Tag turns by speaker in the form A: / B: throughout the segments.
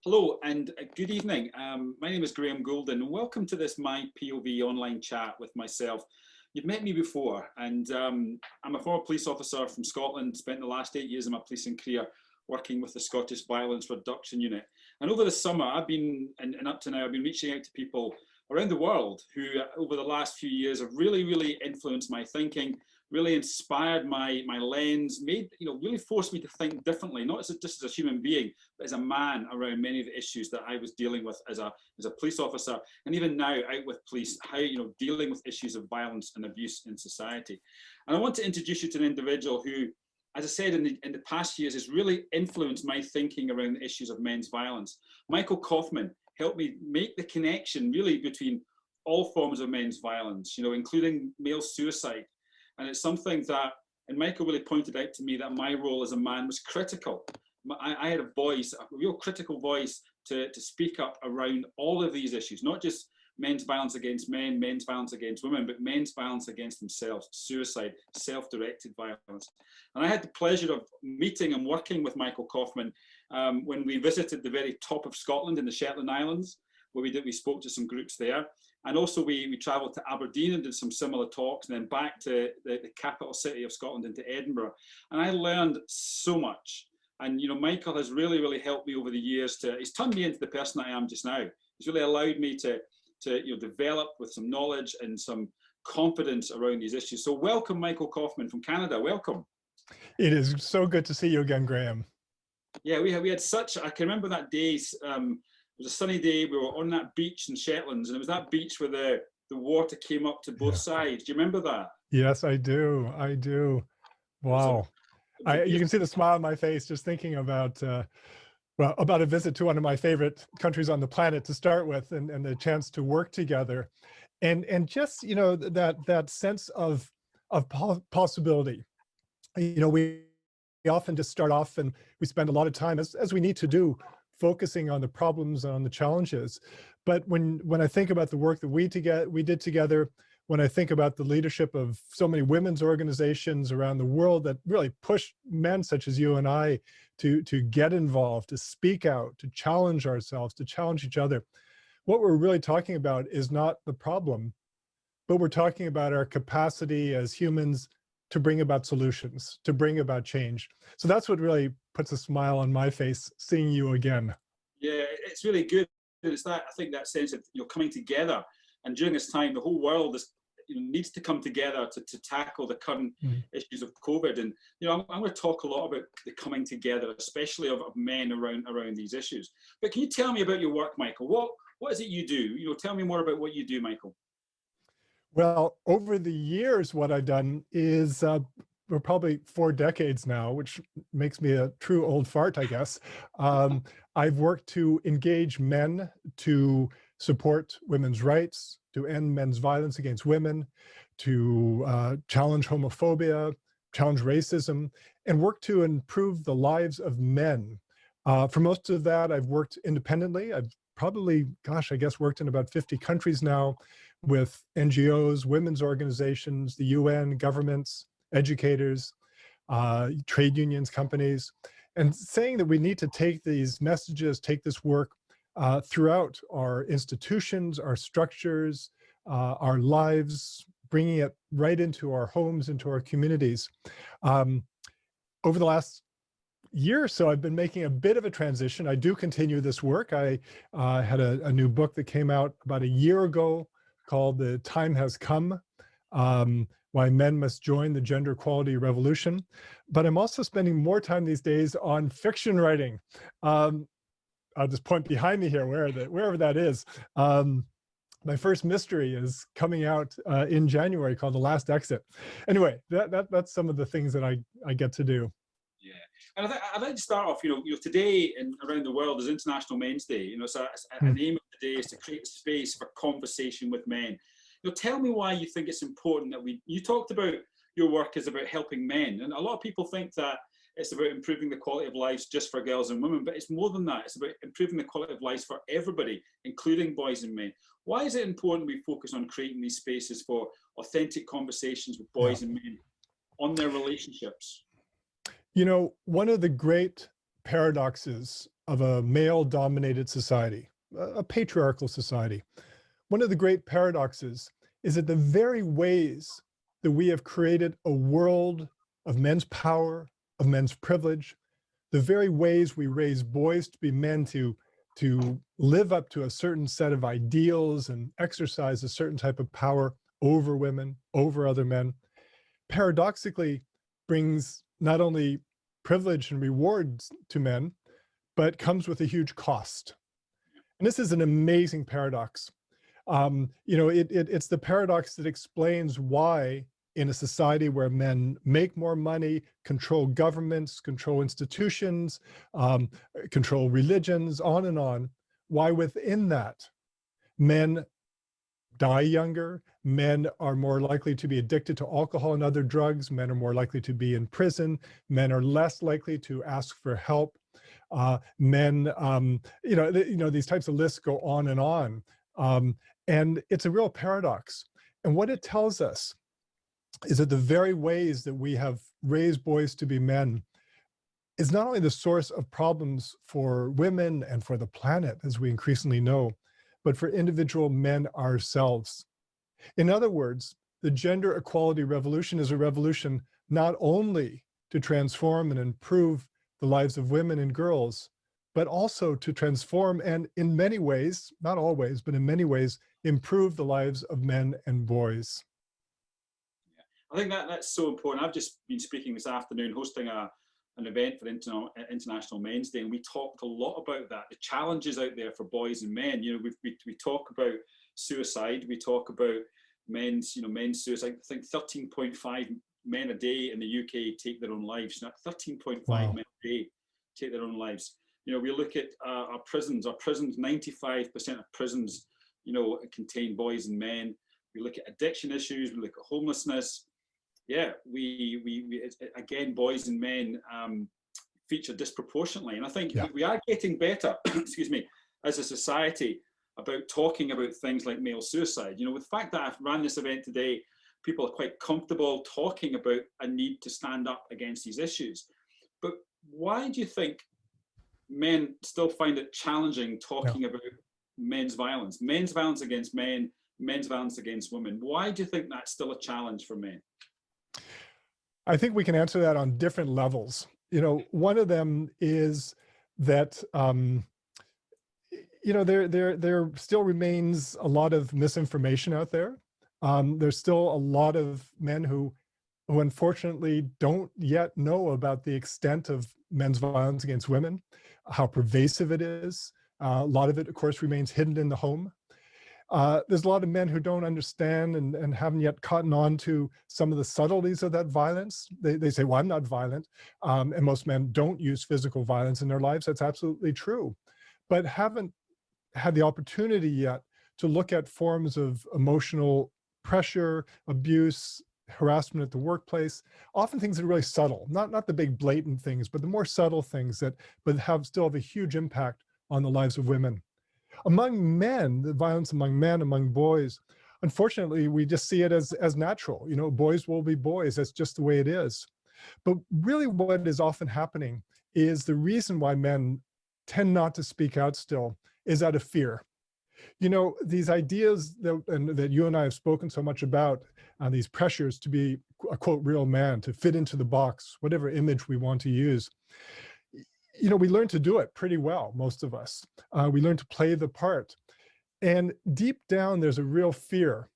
A: Hello and good evening. My name is Goulden and welcome to this My POV online chat with myself. You've met me before, and I'm a former police officer from Scotland, spent the last 8 years of my policing career working with the Scottish Violence Reduction Unit. And over the summer, I've been, and up to now, I've been reaching out to people around the world who over the last few years have really influenced my thinking, really inspired my lens, really forced me to think differently, not just as a human being, but as a man around many of the issues that I was dealing with as a police officer, and even now out with police, how dealing with issues of violence and abuse in society. And I want to introduce you to an individual who, as I said, in the past years has really influenced my thinking around the issues of men's violence. Michael Kaufman helped me make the connection really between all forms of men's violence, including male suicide. And it's something that, and Michael really pointed out to me that my role as a man was critical. I had a voice, a real critical voice to speak up around all of these issues, not just men's violence against men, men's violence against women, but men's violence against themselves, suicide, self-directed violence. And I had the pleasure of meeting and working with Michael Kaufman when we visited the very top of Scotland in the Shetland Islands, where we spoke to some groups there. And also we travelled to Aberdeen and did some similar talks, and then back to the capital city of Scotland, into Edinburgh. And I learned so much. And Michael has really helped me over the years he's turned me into the person I am just now. He's really allowed me to develop with some knowledge and some confidence around these issues. So welcome, Michael Kaufman from Canada. Welcome.
B: It is so good to see you again, Graham.
A: Yeah, we had such, I can remember that day. It was a sunny day. We were on that beach in Shetlands, and it was that beach where the water came up to both sides. Do you remember that?
B: Yes, I do. I do. Wow. You can see the smile on my face just thinking about about a visit to one of my favorite countries on the planet to start with, and the chance to work together, and just that sense of possibility. We often just start off and we spend a lot of time, as we need to do, focusing on the problems and on the challenges. But when I think about the work that we did together, when I think about the leadership of so many women's organizations around the world that really push men such as you and I to get involved, to speak out, to challenge ourselves, to challenge each other, what we're really talking about is not the problem, but we're talking about our capacity as humans to bring about solutions, to bring about change. So that's what really puts a smile on my face, seeing you again.
A: Yeah, it's really good. It's that, I think, that sense of coming together. And during this time, the whole world needs to come together to tackle the current issues of COVID. And I'm going to talk a lot about the coming together, especially of men around these issues. But can you tell me about your work, Michael? What is it you do? Tell me more about what you do, Michael.
B: Well, over the years, what I've done is, we're probably 4 decades now, which makes me a true old fart, I guess. I've worked to engage men to support women's rights, to end men's violence against women, to challenge homophobia, challenge racism, and work to improve the lives of men. For most of that, I've worked independently. I've probably, I guess, worked in about 50 countries now with NGOs, women's organizations, the UN, governments, educators, trade unions, companies, and saying that we need to take these messages, take this work throughout our institutions, our structures, our lives, bringing it right into our homes, into our communities. Over the last year or so, I've been making a bit of a transition. I do continue this work. I had a new book that came out about a year ago called The Time Has Come, Why Men Must Join the Gender Equality Revolution. But I'm also spending more time these days on fiction writing. I'll just point behind me here, wherever that is. My first mystery is coming out in January, called The Last Exit. Anyway, that's some of the things that I get to do.
A: Yeah, and I'd like to start off, today and around the world is International Men's Day. So an aim of the day is to create space for conversation with men. Tell me why you think it's important that you talked about your work is about helping men. And a lot of people think that it's about improving the quality of lives just for girls and women, but it's more than that. It's about improving the quality of lives for everybody, including boys and men. Why is it important we focus on creating these spaces for authentic conversations with boys and men on their relationships?
B: One of the great paradoxes of a male-dominated society, a patriarchal society. One of the great paradoxes is that the very ways that we have created a world of men's power, of men's privilege, the very ways we raise boys to be men, to live up to a certain set of ideals and exercise a certain type of power over women, over other men, paradoxically brings not only privilege and rewards to men, but comes with a huge cost. And this is an amazing paradox. It's the paradox that explains why in a society where men make more money, control governments, control institutions, control religions, on, why within that men die younger, men are more likely to be addicted to alcohol and other drugs, men are more likely to be in prison, men are less likely to ask for help, men, these types of lists go on. And it's a real paradox. And what it tells us is that the very ways that we have raised boys to be men is not only the source of problems for women and for the planet, as we increasingly know, but for individual men ourselves. In other words, the gender equality revolution is a revolution not only to transform and improve the lives of women and girls, but also to transform and in many ways, not always, but in many ways, improve the lives of men and boys.
A: I think that's so important. I've just been speaking this afternoon, hosting an event for International Men's Day, and we talked a lot about that, the challenges out there for boys and men. We talk about suicide, we talk about men's suicide. I think 13.5 men a day in the UK take their own lives. 13.5
B: Wow.
A: men a day take their own lives. We look at our prisons. 95% of prisons, contain boys and men. We look at addiction issues. We look at homelessness. Yeah, again, boys and men feature disproportionately. And I think we are getting better, excuse me, as a society about talking about things like male suicide. With the fact that I've ran this event today, people are quite comfortable talking about a need to stand up against these issues. But why do you think men still find it challenging talking about men's violence against men, men's violence against women? Why do you think that's still a challenge for men?
B: I think we can answer that on different levels. One of them is that, there still remains a lot of misinformation out there. There's still a lot of men who unfortunately don't yet know about the extent of men's violence against women, how pervasive it is. A lot of it, of course, remains hidden in the home. There's a lot of men who don't understand and haven't yet caught on to some of the subtleties of that violence. They say, well, I'm not violent. And most men don't use physical violence in their lives. That's absolutely true. But haven't had the opportunity yet to look at forms of emotional pressure, abuse, harassment at the workplace, often things that are really subtle, not the big blatant things, but the more subtle things that still have a huge impact on the lives of women. Among men, the violence among men, among boys, unfortunately, we just see it as natural. Boys will be boys. That's just the way it is. But really what is often happening is the reason why men tend not to speak out still is out of fear. These ideas that you and I have spoken so much about, these pressures to be a quote real man, to fit into the box, whatever image we want to use. We learn to do it pretty well, most of us. We learn to play the part. And deep down, there's a real fear.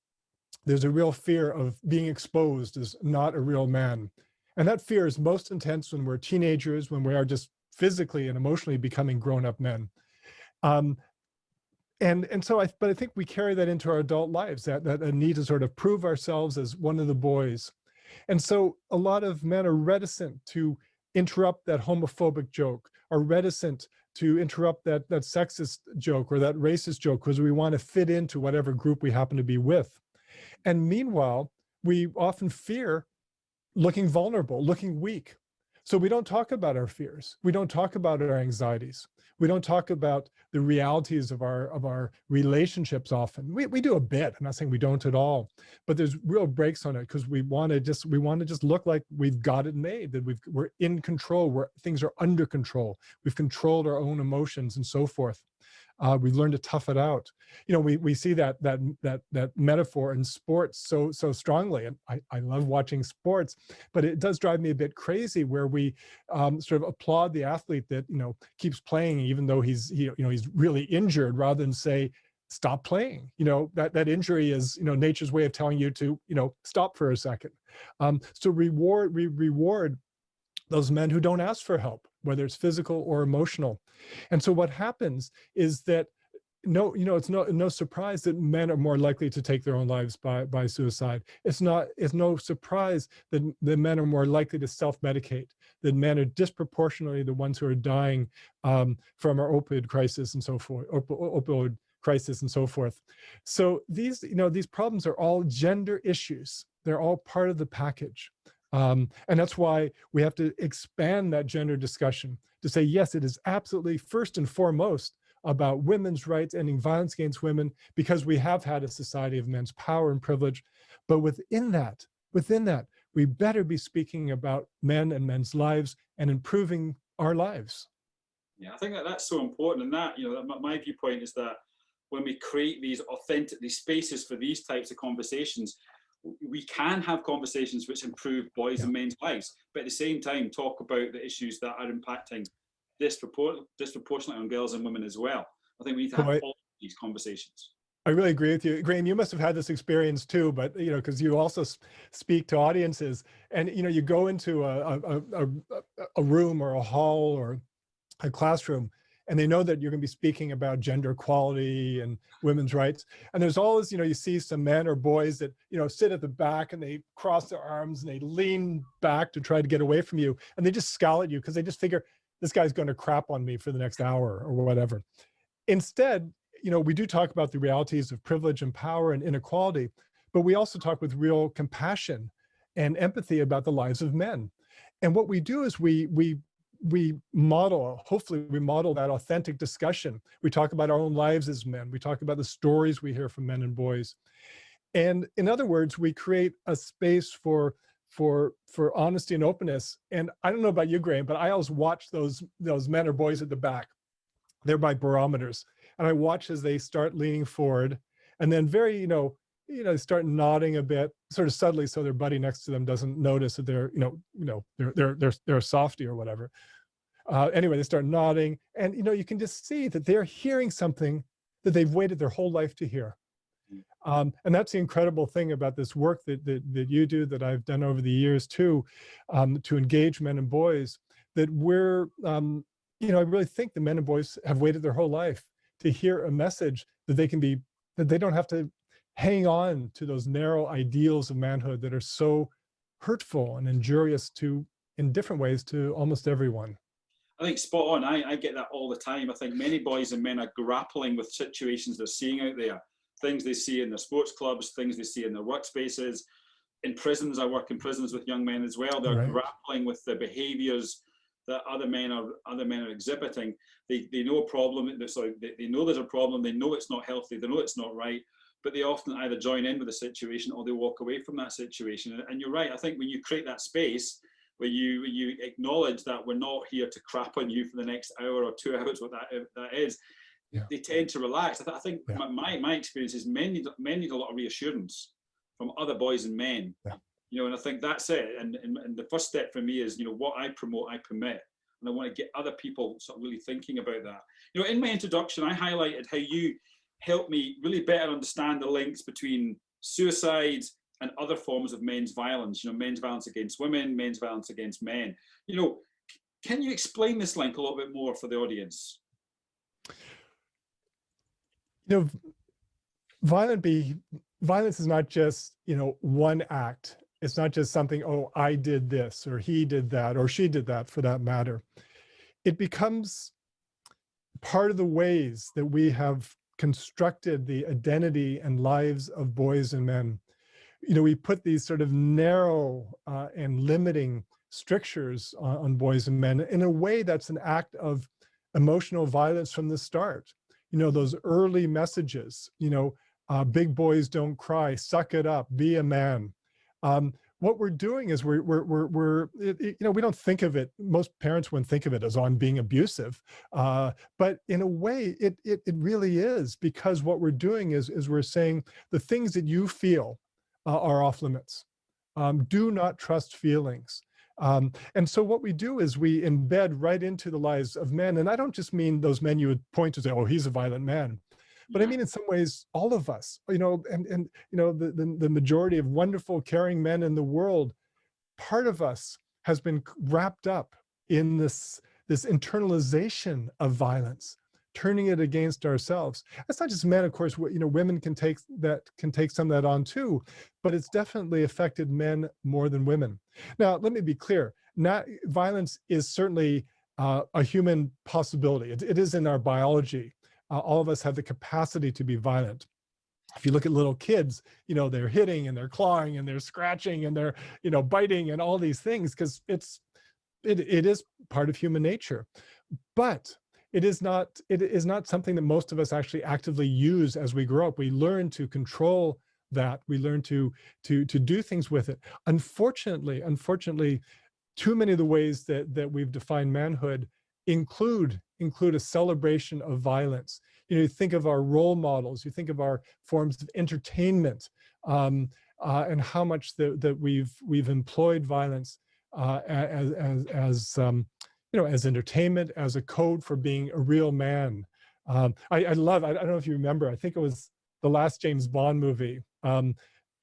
B: There's a real fear of being exposed as not a real man. And that fear is most intense when we're teenagers, when we are just physically and emotionally becoming grown-up men. But I think we carry that into our adult lives, that need to sort of prove ourselves as one of the boys. And so a lot of men are reticent to interrupt that homophobic joke, are reticent to interrupt that sexist joke or that racist joke because we want to fit into whatever group we happen to be with. And meanwhile, we often fear looking vulnerable, looking weak. So we don't talk about our fears. We don't talk about our anxieties. We don't talk about the realities of our relationships often. We do a bit. I'm not saying we don't at all, but there's real breaks on it because we want to just look like we've got it made, that we're in control, where things are under control. We've controlled our own emotions and so forth. We've learned to tough it out. You know, we see that metaphor in sports so strongly, and I love watching sports, but it does drive me a bit crazy where we sort of applaud the athlete that keeps playing even though he's really injured, rather than say stop playing. That injury is nature's way of telling you to stop for a second. So we reward those men who don't ask for help, whether it's physical or emotional. And so what happens is that it's no surprise that men are more likely to take their own lives by suicide. It's no surprise that the men are more likely to self-medicate, that men are disproportionately the ones who are dying from our opioid crisis and so forth, opioid crisis and so forth. So these problems are all gender issues. They're all part of the package. And that's why we have to expand that gender discussion to say, yes, it is absolutely first and foremost about women's rights, ending violence against women, because we have had a society of men's power and privilege. But within that, we better be speaking about men and men's lives and improving our lives.
A: Yeah, I think that's so important. And that, my viewpoint is that when we create these spaces for these types of conversations, we can have conversations which improve boys and men's lives, but at the same time talk about the issues that are impacting disproportionately on girls and women as well. I think we need to have all these conversations.
B: I really agree with you. Graham, you must have had this experience too, but because you also speak to audiences, and you go into a room or a hall or a classroom, and they know that you're going to be speaking about gender equality and women's rights. And there's always, you see some men or boys that, sit at the back and they cross their arms and they lean back to try to get away from you. And they just scowl at you because they just figure this guy's going to crap on me for the next hour or whatever. Instead, we do talk about the realities of privilege and power and inequality, but we also talk with real compassion and empathy about the lives of men. And what we do is hopefully we model that authentic discussion. We talk about our own lives as men. We talk about the stories we hear from men and boys. And in other words, we create a space for honesty and openness. And I don't know about you, Graham, but I always watch those men or boys at the back. They're my barometers. And I watch as they start leaning forward and then very, start nodding a bit, sort of subtly, so their buddy next to them doesn't notice that they're, they're a softie or whatever. Anyway, they start nodding, and you can just see that they're hearing something that they've waited their whole life to hear. And that's the incredible thing about this work that you do, that I've done over the years too, to engage men and boys. That we're, I really think the men and boys have waited their whole life to hear a message that they don't have to hang on to those narrow ideals of manhood that are so hurtful and injurious in different ways to almost everyone.
A: I think spot on. I get that all the time. I think many boys and men are grappling with situations they're seeing out there, things they see in their sports clubs, things they see in their workspaces, in prisons. I work in prisons with young men as well. They're grappling with the behaviors that other men are exhibiting. They know a problem. They know there's a problem. They know it's not healthy. They know it's not right. But they often either join in with the situation or they walk away from that situation. And you're right. I think when you create that space where you acknowledge that we're not here to crap on you for the next hour or 2 hours, what that is, they tend to relax. I think my experience is men need a lot of reassurance from other boys and men. And I think that's it. And the first step for me is, what I promote, I permit. And I want to get other people sort of really thinking about that. In my introduction, I highlighted how you helped me really better understand the links between suicide and other forms of men's violence, men's violence against women, men's violence against men. Can you explain this link a little bit more for the audience?
B: Violence is not just, one act. It's not just something, oh, I did this, or he did that, or she did that, for that matter. It becomes part of the ways that we have constructed the identity and lives of boys and men. We put these sort of narrow and limiting strictures on boys and men in a way that's an act of emotional violence from the start. You know, those early messages, you know, big boys don't cry, suck it up, be a man. What we're doing is you know, we don't think of it, most parents wouldn't think of it as on being abusive, but in a way it really is, because what we're doing is we're saying the things that you feel are off limits. Do not trust feelings. And so what we do is we embed right into the lives of men. And I don't just mean those men you would point to say, oh, he's a violent man. But I mean, in some ways, all of us, you know, and you know, the majority of wonderful, caring men in the world, part of us has been wrapped up in this internalization of violence, turning it against ourselves. That's not just men, of course. You know, women can take some of that on too, but it's definitely affected men more than women. Now, let me be clear. Violence is certainly a human possibility. It is in our biology. All of us have the capacity to be violent. If you look at little kids, you know, they're hitting and they're clawing and they're scratching and they're, you know, biting and all these things, because it is part of human nature. But it is not something that most of us actually actively use as we grow up. We learn to control that. We learn to do things with it. Unfortunately, too many of the ways that we've defined manhood include a celebration of violence. You know, you think of our role models, you think of our forms of entertainment, and how much that we've employed violence as you know, as entertainment, as a code for being a real man. I don't know if you remember, I think it was the last James Bond movie. I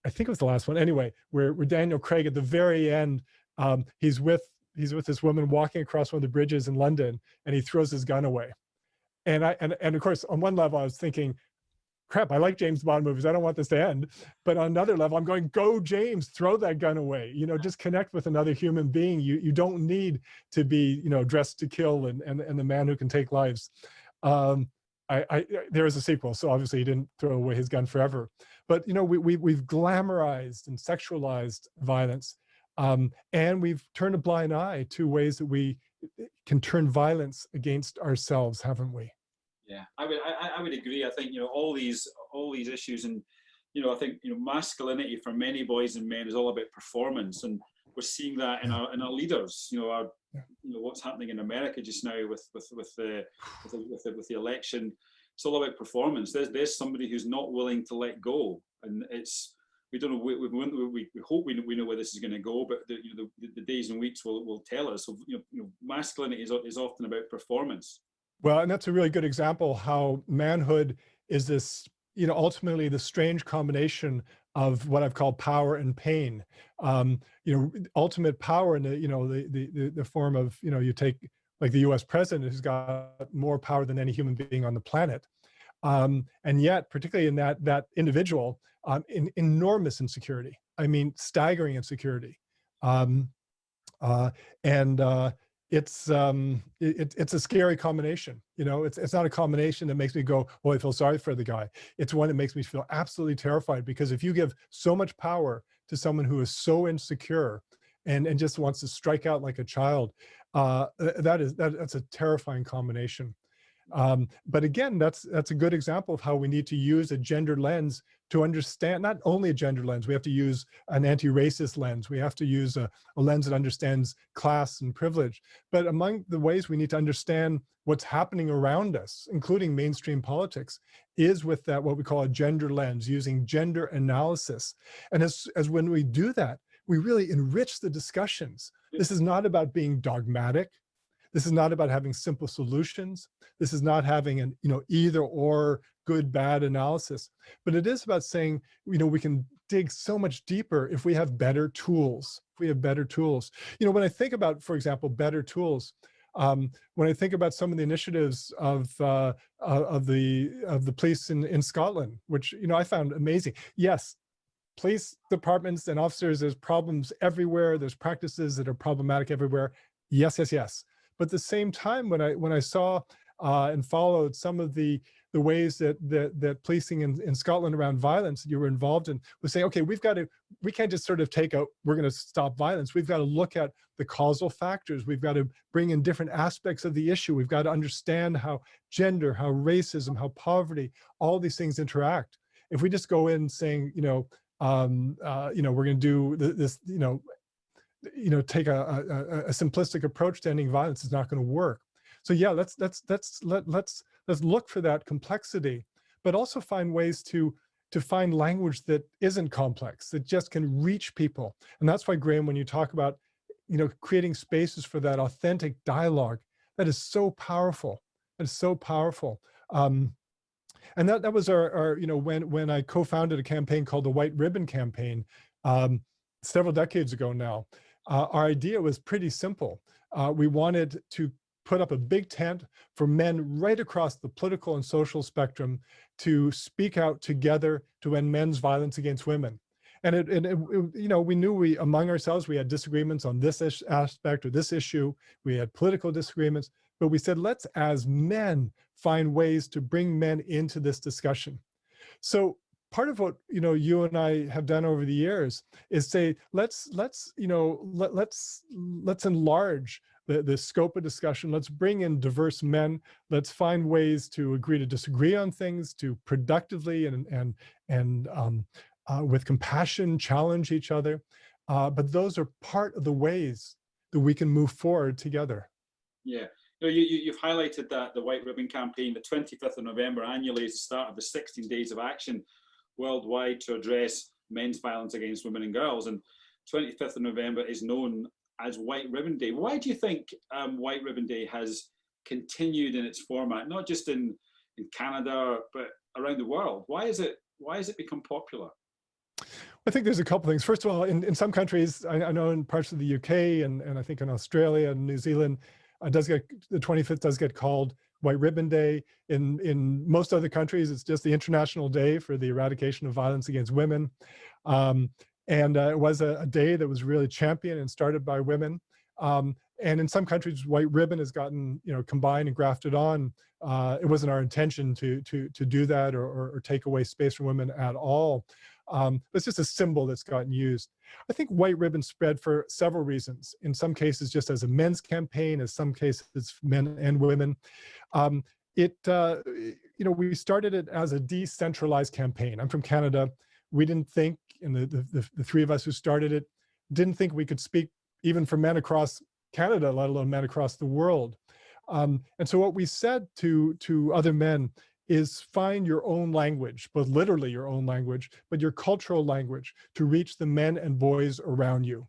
B: think it was the last one anyway, where Daniel Craig at the very end, he's with this woman walking across one of the bridges in London, and he throws his gun away. And of course, on one level, I was thinking, crap, I like James Bond movies. I don't want this to end. But on another level, I'm going, go James, throw that gun away. You know, just connect with another human being. You don't need to be, you know, dressed to kill and the man who can take lives. There is a sequel, so obviously he didn't throw away his gun forever. But, you know, we've glamorized and sexualized violence. And we've turned a blind eye to ways that we can turn violence against ourselves, haven't we?
A: Yeah, I would agree. I think, you know, all these issues, and, you know, I think, you know, masculinity for many boys and men is all about performance, and we're seeing that in our leaders. You know, you know, what's happening in America just now with the election. It's all about performance. There's somebody who's not willing to let go, and it's, we don't know. We hope we know where this is going to go, but you know, the days and weeks will tell us. So, you know, masculinity is often about performance.
B: Well, and that's a really good example how manhood is this, you know, ultimately the strange combination of what I've called power and pain. You know, ultimate power in the, you know, the form of, you know, you take like the US president, who's got more power than any human being on the planet. And yet, particularly in that individual, in enormous insecurity. I mean, staggering insecurity. It's a scary combination. You know, it's not a combination that makes me go, oh, I feel sorry for the guy. It's one that makes me feel absolutely terrified, because if you give so much power to someone who is so insecure and just wants to strike out like a child, that's a terrifying combination. But again, that's a good example of how we need to use a gender lens to understand, not only a gender lens, we have to use an anti-racist lens. We have to use a lens that understands class and privilege. But among the ways we need to understand what's happening around us, including mainstream politics, is with that, what we call a gender lens, using gender analysis. And as when we do that, we really enrich the discussions. This is not about being dogmatic. This is not about having simple solutions. This is not having an, you know, either or good, bad analysis, but it is about saying, you know, we can dig so much deeper if we have better tools. If we have better tools. You know, when I think about, for example, better tools, when I think about some of the initiatives of the police in Scotland, which, you know, I found amazing. Yes, police departments and officers, there's problems everywhere. There's practices that are problematic everywhere. Yes, yes, yes. But at the same time, when I saw and followed some of the ways that policing in Scotland around violence that you were involved in, was saying, okay, we can't just sort of we're going to stop violence. We've got to look at the causal factors. We've got to bring in different aspects of the issue. We've got to understand how gender, how racism, how poverty, all these things interact. If we just go in saying, we're going to do this, take a simplistic approach to ending violence, is not going to work. So yeah, let's look for that complexity, but also find ways to find language that isn't complex, that just can reach people. And that's why, Graham, when you talk about, creating spaces for that authentic dialogue, that is so powerful. That is so powerful. And that was our when I co-founded a campaign called the White Ribbon Campaign several decades ago now. Our idea was pretty simple. We wanted to put up a big tent for men right across the political and social spectrum to speak out together to end men's violence against women. And we knew among ourselves, we had disagreements on this aspect or this issue. We had political disagreements, but we said, let's, as men, find ways to bring men into this discussion. So part of what you and I have done over the years is say, let's enlarge the scope of discussion. Let's bring in diverse men. Let's find ways to agree to disagree on things, to productively and with compassion challenge each other. But those are part of the ways that we can move forward together.
A: Yeah. You've highlighted that the White Ribbon Campaign, the 25th of November annually, is the start of the 16 days of action worldwide to address men's violence against women and girls. And 25th of November is known as White Ribbon Day. Why do you think White Ribbon Day has continued in its format, not just in Canada, but around the world? Why has it become popular?
B: I think there's a couple things. First of all, in some countries, I know in parts of the UK and I think in Australia and New Zealand, the 25th does get called White Ribbon Day. In most other countries, it's just the International Day for the Eradication of Violence Against Women. And it was a day that was really championed and started by women. And in some countries, White Ribbon has gotten combined and grafted on. It wasn't our intention to do that or take away space from women at all. It's just a symbol that's gotten used. I think White Ribbon spread for several reasons. In some cases, just as a men's campaign, in some cases, men and women. We started it as a decentralized campaign. I'm from Canada. We didn't think, and the three of us who started it, didn't think we could speak even for men across Canada, let alone men across the world. And so what we said to other men is find your own language, both literally your own language, but your cultural language to reach the men and boys around you.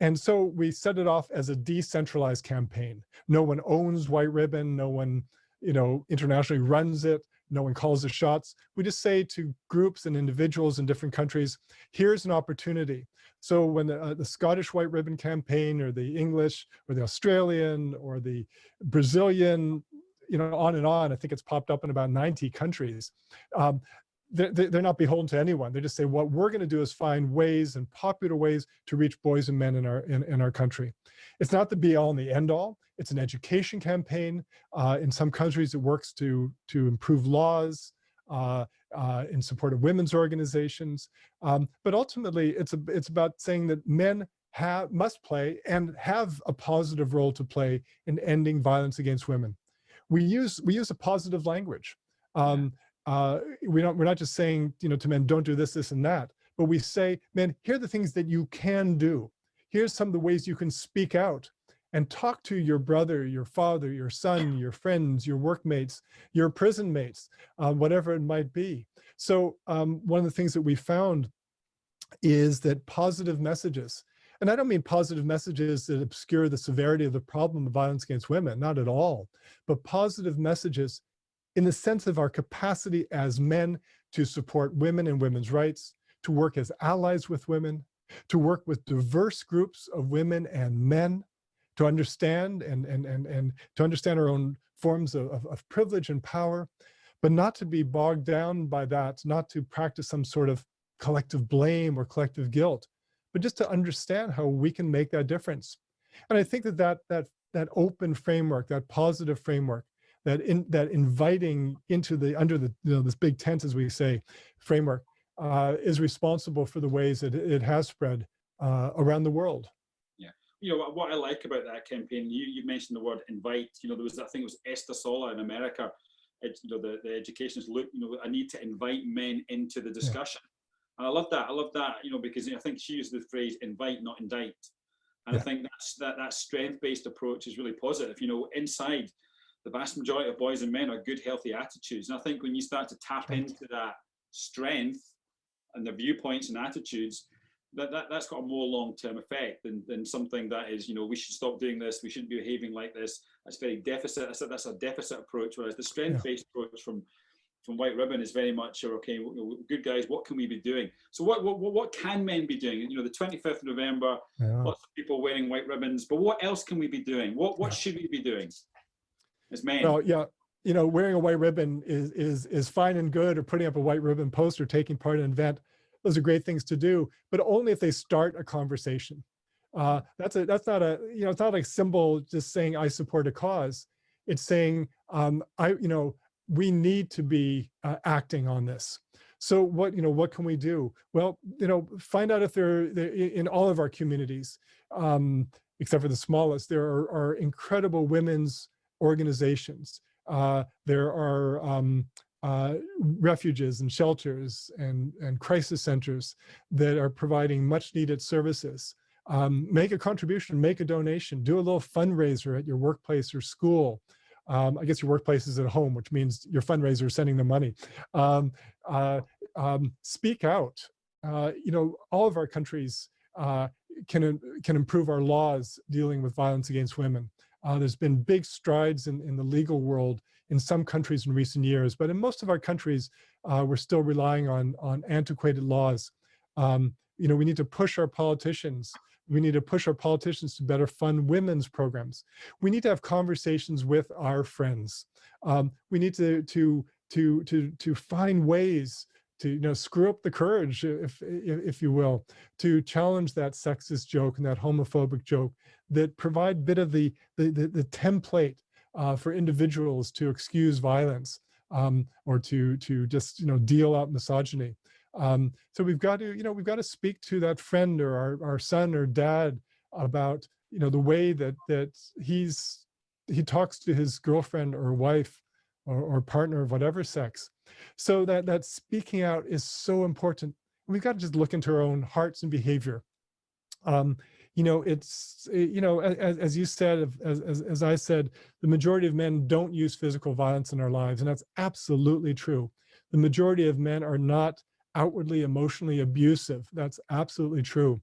B: And so we set it off as a decentralized campaign. No one owns White Ribbon, no one internationally runs it, no one calls the shots. We just say to groups and individuals in different countries, here's an opportunity. So when the Scottish White Ribbon Campaign or the English or the Australian or the Brazilian, on and on, I think it's popped up in about 90 countries. They're not beholden to anyone. They just say, what we're going to do is find ways and popular ways to reach boys and men in our country. It's not the be all and the end all. It's an education campaign. In some countries, it works to improve laws in support of women's organizations. But ultimately, it's about saying that men must play and have a positive role to play in ending violence against women. We use a positive language. We're not just saying to men, don't do this, this, and that, but we say, men, here are the things that you can do. Here's some of the ways you can speak out and talk to your brother, your father, your son, your friends, your workmates, your prison mates, whatever it might be. So one of the things that we found is that positive messages, and I don't mean positive messages that obscure the severity of the problem of violence against women, not at all, but positive messages in the sense of our capacity as men to support women and women's rights, to work as allies with women, to work with diverse groups of women and men, to understand and to understand our own forms of privilege and power, but not to be bogged down by that, not to practice some sort of collective blame or collective guilt, but just to understand how we can make that difference. And I think that open framework, that positive framework, that inviting into the under the this big tent, as we say, framework is responsible for the ways that it has spread around the world.
A: Yeah, what I like about that campaign, you mentioned the word invite. There was, I think it was Esther Sola in America. The educationist look, I need to invite men into the discussion. And I love that. Because I think she used the phrase invite, not indict. And I think that strength-based approach is really positive. Inside, the vast majority of boys and men are good, healthy attitudes. And I think when you start to tap into that strength and the viewpoints and attitudes, that's got a more long-term effect than something that is, we should stop doing this, we shouldn't be behaving like this. That's very deficit. That's a deficit approach, whereas the strength-based approach from White Ribbon is very much, okay, good guys, what can we be doing? So what can men be doing? The 25th of November, lots of people wearing white ribbons, but what else can we be doing? What should we be doing as men?
B: Well, wearing a white ribbon is fine and good, or putting up a white ribbon poster, taking part in an event. Those are great things to do, but only if they start a conversation. That's not it's not a symbol just saying I support a cause. It's saying we need to be acting on this. So what can we do? Well, find out if they're in all of our communities, except for the smallest. There are incredible women's organizations. There are refuges and shelters and crisis centers that are providing much needed services. Make a contribution, make a donation, do a little fundraiser at your workplace or school. I guess your workplace is at home, which means your fundraiser is sending them money. Speak out. All of our countries can improve our laws dealing with violence against women. There's been big strides in the legal world in some countries in recent years, but in most of our countries, we're still relying on antiquated laws. We need to push our politicians. We need to push our politicians to better fund women's programs. We need to have conversations with our friends. We need to find ways to screw up the courage, if you will, to challenge that sexist joke and that homophobic joke that provide a bit of the template for individuals to excuse violence or to just deal out misogyny. So we've got to speak to that friend or our son or dad about the way that he talks to his girlfriend or wife or partner of whatever sex. So that speaking out is so important. We've got to just look into our own hearts and behavior. It's as you said, as I said, the majority of men don't use physical violence in our lives, and that's absolutely true. The majority of men are not outwardly emotionally abusive. That's absolutely true.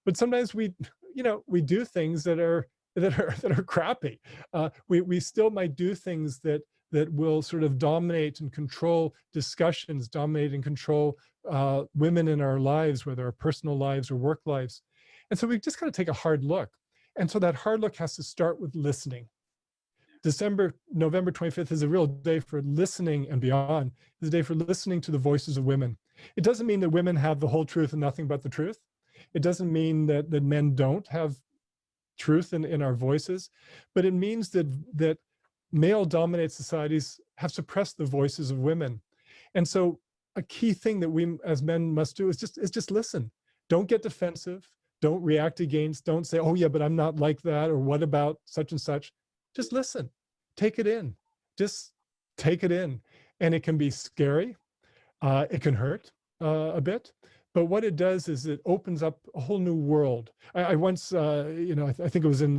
B: But sometimes we do things that are crappy. We still might do things that will sort of dominate and control discussions, dominate and control women in our lives, whether our personal lives or work lives. And so we've just got to take a hard look. And so that hard look has to start with listening. November 25th is a real day for listening and beyond. It's a day for listening to the voices of women. It doesn't mean that women have the whole truth and nothing but the truth. It doesn't mean that men don't have truth in our voices, but it means that male-dominated societies have suppressed the voices of women. And so a key thing that we as men must do is just listen. Don't get defensive. Don't react against. Don't say, oh yeah, but I'm not like that, or what about such and such. Just listen. Take it in. Just take it in. And it can be scary. It can hurt a bit. But what it does is it opens up a whole new world. I once, I think it was in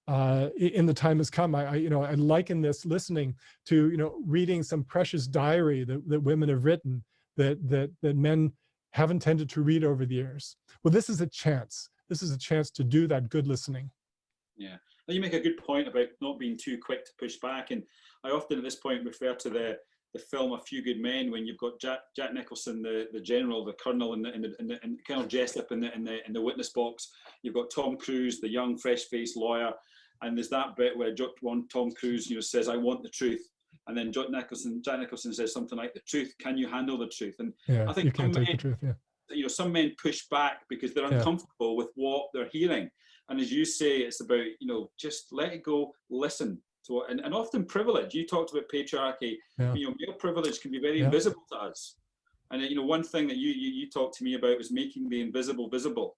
B: The Time Has Come, I liken this listening to, reading some precious diary that women have written that men haven't tended to read over the years. Well, this is a chance. This is a chance to do that good listening. Yeah.
A: Now you make a good point about not being too quick to push back. And I often at this point refer to the film A Few Good Men, when you've got Jack Nicholson, the general, the colonel, and Colonel Jessup in the witness box. You've got Tom Cruise, the young, fresh-faced lawyer, and there's that bit where Tom Cruise, says, "I want the truth," and then Jack Nicholson says something like, "The truth, can you handle the truth?" And
B: yeah,
A: I think
B: you can't take the truth. Yeah.
A: Some men push back because they're uncomfortable with what they're hearing. And as you say, it's about, just let it go, listen. to, and often privilege. You talked about patriarchy.
B: Yeah.
A: You know, male privilege can be very
B: Yeah.
A: invisible to us. And you know, one thing that you talked to me about was making the invisible visible.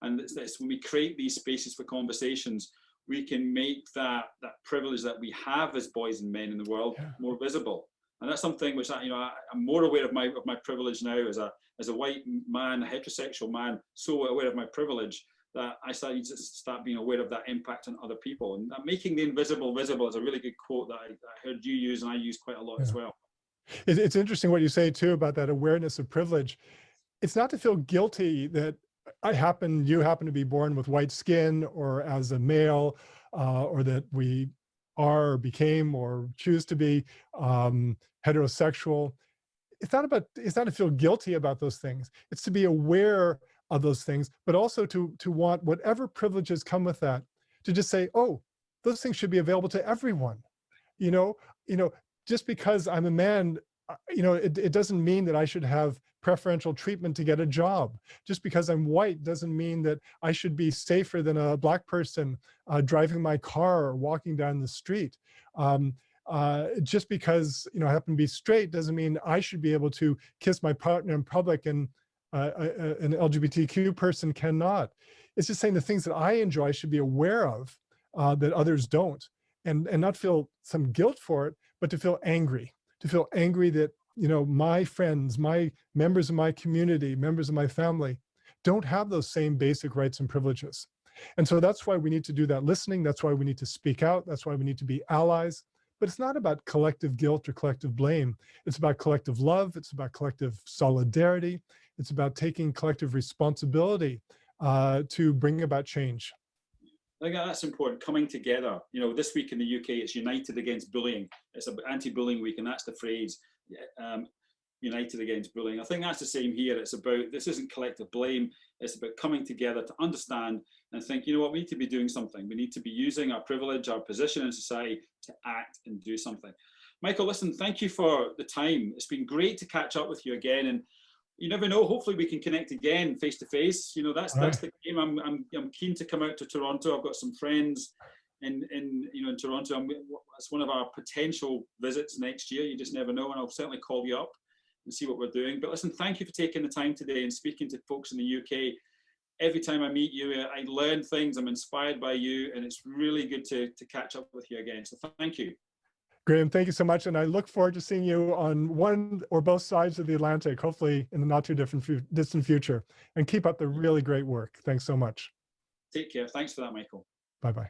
A: And it's when we create these spaces for conversations, we can make that privilege that we have as boys and men in the world more visible. And that's something which I'm more aware of my privilege now as a white man, a heterosexual man, so aware of my privilege that I started to start being aware of that impact on other people. And making the invisible visible is a really good quote that I heard you use, and I use quite a lot as well.
B: It's interesting what you say too about that awareness of privilege. It's not to feel guilty that you happen to be born with white skin, or as a male, or that we are or became or choose to be heterosexual. It's not to feel guilty about those things. It's to be aware of those things, but also to want whatever privileges come with that, to just say, oh, those things should be available to everyone. You know, just because I'm a man, it doesn't mean that I should have preferential treatment to get a job. Just because I'm white doesn't mean that I should be safer than a black person driving my car or walking down the street. Just because I happen to be straight doesn't mean I should be able to kiss my partner in public and an LGBTQ person cannot. It's just saying the things that I enjoy I should be aware of that others don't, and not feel some guilt for it, but to feel angry that my friends, my members of my community, members of my family don't have those same basic rights and privileges. And so that's why we need to do that listening. That's why we need to speak out. That's why we need to be allies. But it's not about collective guilt or collective blame. It's about collective love. It's about collective solidarity. It's about taking collective responsibility to bring about change.
A: I think that's important, coming together. This week in the UK, it's United Against Bullying. It's anti-bullying week, and that's the phrase, United Against Bullying. I think that's the same here. It's about, this isn't collective blame. It's about coming together to understand and think, you know what, we need to be doing something. We need to be using our privilege, our position in society to act and do something. Michael, listen, thank you for the time. It's been great to catch up with you again. And you never know, hopefully we can connect again face to face. That's the game. I'm keen to come out to Toronto. I've got some friends in Toronto. It's one of our potential visits next year. You just never know, and I'll certainly call you up and see what we're doing. But listen, thank you for taking the time today and speaking to folks in the UK. Every time I meet you, I learn things. I'm inspired by you, and it's really good to catch up with you again. So thank you.
B: Graham, thank you so much. And I look forward to seeing you on one or both sides of the Atlantic, hopefully in the not too distant future. And keep up the really great work. Thanks so much.
A: Take care. Thanks for that, Michael.
B: Bye-bye.